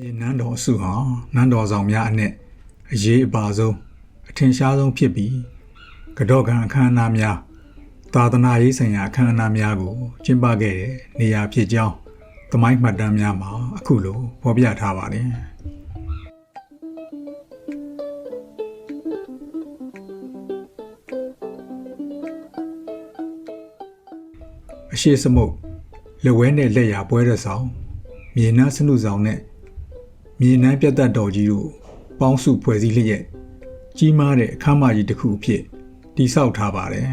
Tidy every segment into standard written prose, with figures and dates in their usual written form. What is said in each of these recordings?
နန်းတော်စုဟာနန်းတော်ဆောင်များအနက်အရေးအပါဆုံးအထင်ရှားဆုံးဖြစ်ပြီးကတော့ကံအခမ်းအနားများသာသနာရေးဆိုင်ရာအခမ်းအနားများကိုကျင်းပခဲ့တဲ့နေရာဖြစ်ကြောင်းသမိုင်းမှတ်တမ်းများမှာအခုလိုဖော်ပြထားပါတယ်အရှိစမုတ်လက်ဝဲနဲ့လက်ရာပွဲရဆောင်မြေနန်းစနုဆောင်နဲ့မြေနန်းပြတ်သက်တော်ကြီးတို့ပေါင်းစုဖွဲ့စည်းလျက်ကြီးမားတဲ့အခမ်းအနားကြီးတစ်ခုအဖြစ်တည်ဆောက်ထားပါတယ်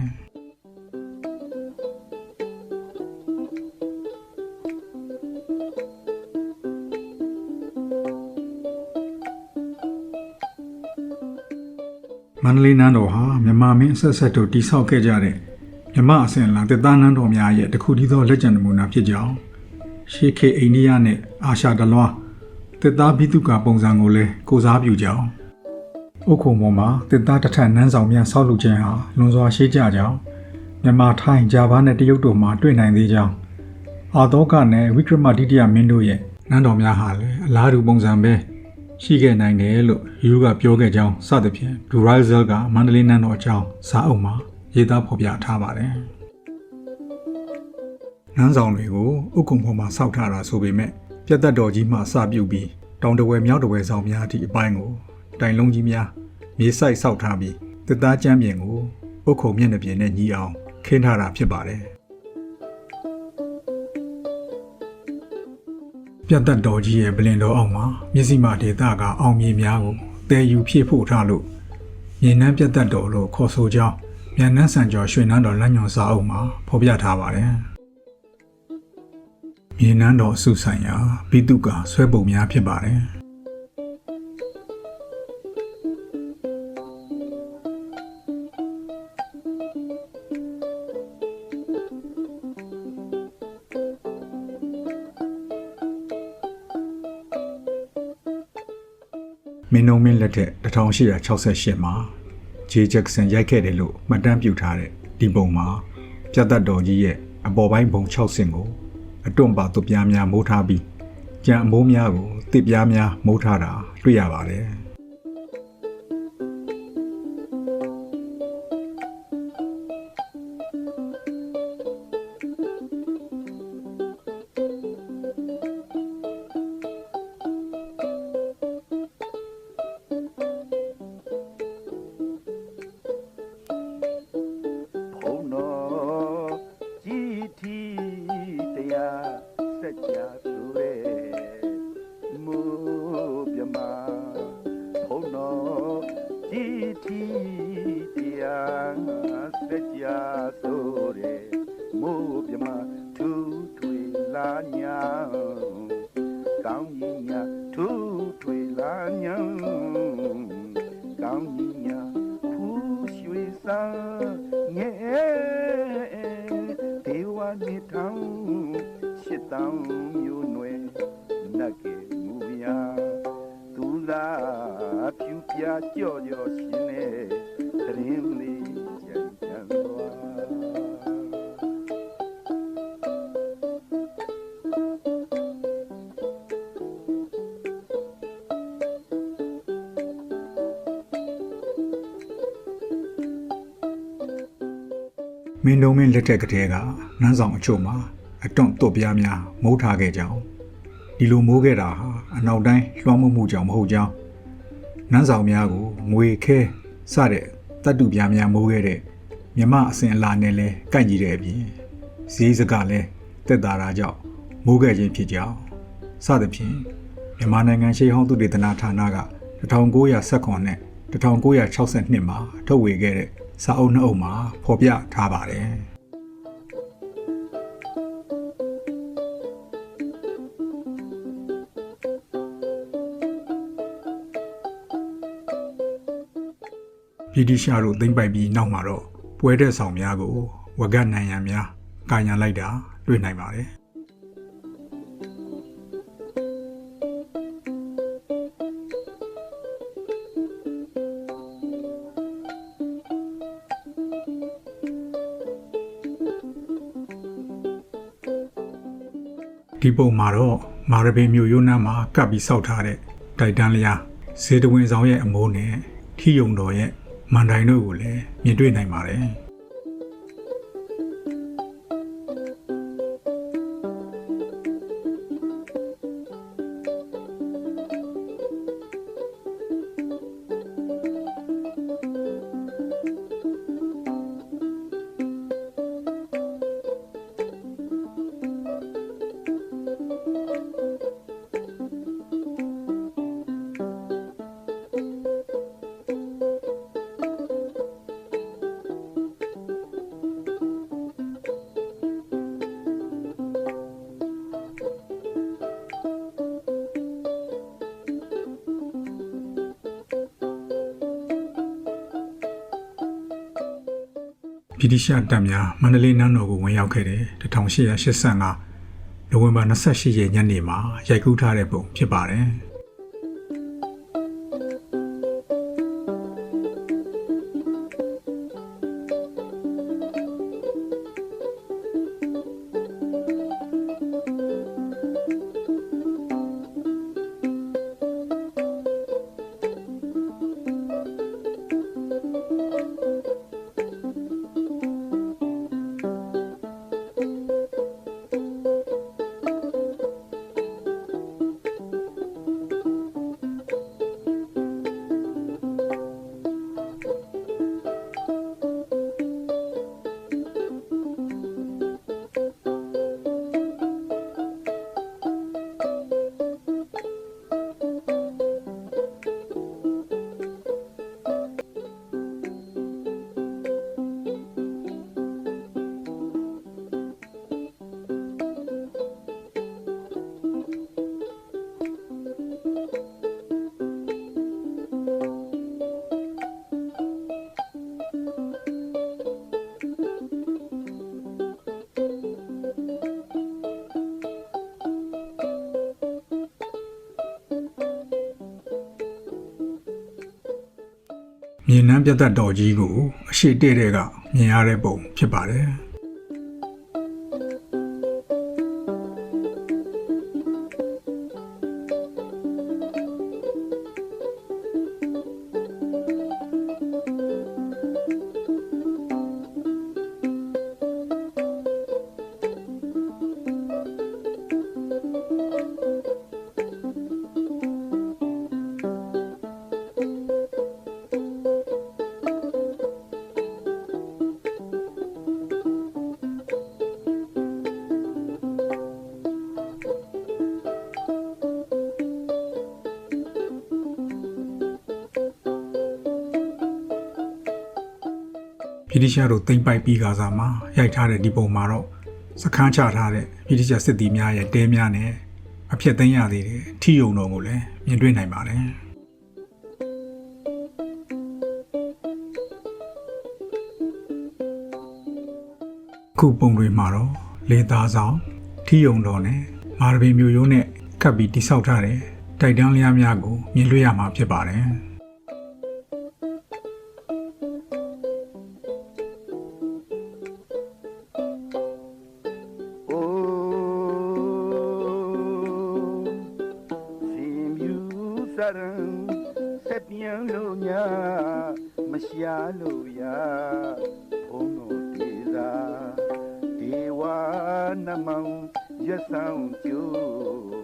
မန္တလေးနန်းတော်ဟာမြန်မာမင်းဆက်ဆက်တို့တည်ဆောက်ခဲ့ကြတဲ့မြမအစဉ်အလာတစ်သားနန်းတော်များရဲ့တစ်ခုတည်းသောလက်ကျန်နမူနာဖြစ်ကြောင်းရှေးခေတ်အိန္ဒိယနဲ့အာရှတလွှားတစ်သားဘိသုကာပုံစံကိုလည်းကိုစားပြုကြောင်းဥက္ကုံပေါ်မှာတစ်သားတစ်ထပ်နန်းဆောင်များဆောက်လုပ်ခြင်းဟာလွန်စွာရှေးကြကြောင်းမြန်မာထိုင်းဂျာဗားနဲ့တရုတ်တို့မှာတွေ့နိုင်သေးကြောင်းအာသောကနဲ့ဝိကရမဒိဋ္ဌိယမင်းတို့ရဲ့နန်းတော်များဟာလည်းအလားတူပုံစံပဲရှိခဲ့နိုင်တယ်လို့ယူကပြောခဲ့ကြောင်းစသဖြင့်ဒူရိုက်ဇယ်ကမန္တလေးနန်းတော်အကြောင်းစာအုပ်မှာရေးသားဖော်ပြထားပါတယ်နန်းဆောင်တွေကိုဥက္ကုံပေါ်မှာဆောက်ထားတာဆိုပေမဲ့ပြတ်သက်တော်ကြီးမှစပြုတ်ပြီးတောင်တဝဲမြောက်တဝဲဆောင်များအထိအပိုင်းကိုတိုင်လုံးကြီးများမြေစိုက်ဆောက်ထားပြီးတစ်သားကျမ်းပြင်ကိုဥက္ကုံမျက်နှာပြင်နဲ့ညီအောင်ခင်းထားတာဖြစ်ပါတယ်ပြတ်သက်တော်ကြီးရဲ့ပလင်တော်အောက်မှာမျက်စိမှဒေသကအောင်မြေများကိုတည်ယူဖြည့်ဖို့ထားလို့မြေနန်းပြတ်သက်တော်လို့ခေါ်ဆိုကြောင်းမြန်နန်းစံကျော်ရွှေနန်းတော်လမ်းညွှန်စာအုပ်မှာဖော်ပြထားပါတယ်မြေနန်းတော်အစုဆိုင်ရာဘိသုကာဆွဲပုံများဖြစ်ပါတယ်မင်းတို့မင်းလက်ထက်1868မှာဂျေဂျက်ဆန်ရိုက်ခဲ့တယ်လို့မှတ်တမ်းပြုထားတဲ့ဒီပုံမှာပြတ်သက်တော်ကြီးရဲ့အပေါ်ပိုင်းဘုံ6ဆင့်ကိုအတွန့်ပါသွပ်ပြားများမိုးထားပြီးကြံအမိုးများကိုတစ်ပြားများမိုးထားတာတွေ့ရပါတယ်မင်းတို့မင်းလက်ထက်ကတည်းကနန်းဆောင်အချို့မှာအတွန့်သွပ်ပြားများမိုးထားခဲ့ကြောင်းဒီလိုမိုးခဲ့တာဟာအနောက်တိုင်းလွှမ်းမိုးမှုကြောင့်မဟုတ်ကြောင်းနန်းဆောင်များကိုငွေခဲစတဲ့တတ်တူပြားများမိုးခဲ့တဲ့မြမအစဉ်အလာနဲ့လဲကိုက်ညီတဲ့အပြင်ဈေးစကလည်းတက်တာတာကြောင့်မိုးခဲ့ခြင်းဖြစ်ကြောင်းစသဖြင့်မြန်မာနိုင်ငံရှေးဟောင်းသုတေသနဌာနက1919နဲ့1962မှာထုတ်ဝေခဲ့တဲ့စာအုပ်နှစ်အုပ်မှာဖော်ပြထားပါတယ်ဗြိတိရှတို့သိမ်းပိုက်ပြီးနောက်မှာတော့ပွဲတဲ့ဆောင်များကိုဝကနံရံများကာရံလိုက်တာတွေ့နိုင်ပါတယ် ဒီပုံမှာတော့မာရဘေမြို့ရိုးနားမှာကပ်ပြီးစောက်ထားတဲ့တိုက်တန်းလျားဇေတဝင်ဆောင်ရဲ့အမိုးနဲ့ထီယုံတော်ရဲ့မန်တိုင်တို့ကိုလည်းမြင်တွေ့နိုင်ပါတယ်ဗြိတိရှတပ်များမန္တလေးနန်းတော်ကိုဝင်ရောက်ခဲ့တဲ့1885နိုဝင်ဘာ28ရက်ညနေမှာရိုက်ကူးထားတဲ့ပုံဖြစ်ပါတယ်။မြေနန်းပြတ်သက်တော်ကြီးကိုအရှိတဲ့ကမြင်ရတဲ့ပုံဖြစ်ပါတယ်။ဗြိတိရှတို့သိမ်းပိုက်ပြီးကစားမှာရိုက်ထားတဲ့ဒီပုံမှာတော့စခန်းချထားတဲ့ဗြိတိရှစစ်သည်များရဲ့တဲများနဲ့အဖြစ်သိမ်းရသေးတဲ့ထီယုံတော်ကိုလည်းမြင်တွေ့နိုင်ပါတယ်ခုပုံတွေမှာတော့လေသားဆောင်ထီယုံတော်နဲ့မာရဘေမျိုးရိုးနဲ့ကပ်ပြီးတိဆောက်ထားတဲ့တိုက်တန်းလျားများကိုမြင်တွေ့ရမှာဖြစ်ပါတယ်ဆက်ပြန်လို့ညာမရှာလို့ရဘုံတို့တေသာဒေဝနမောင်ရဆောင်ကျိုး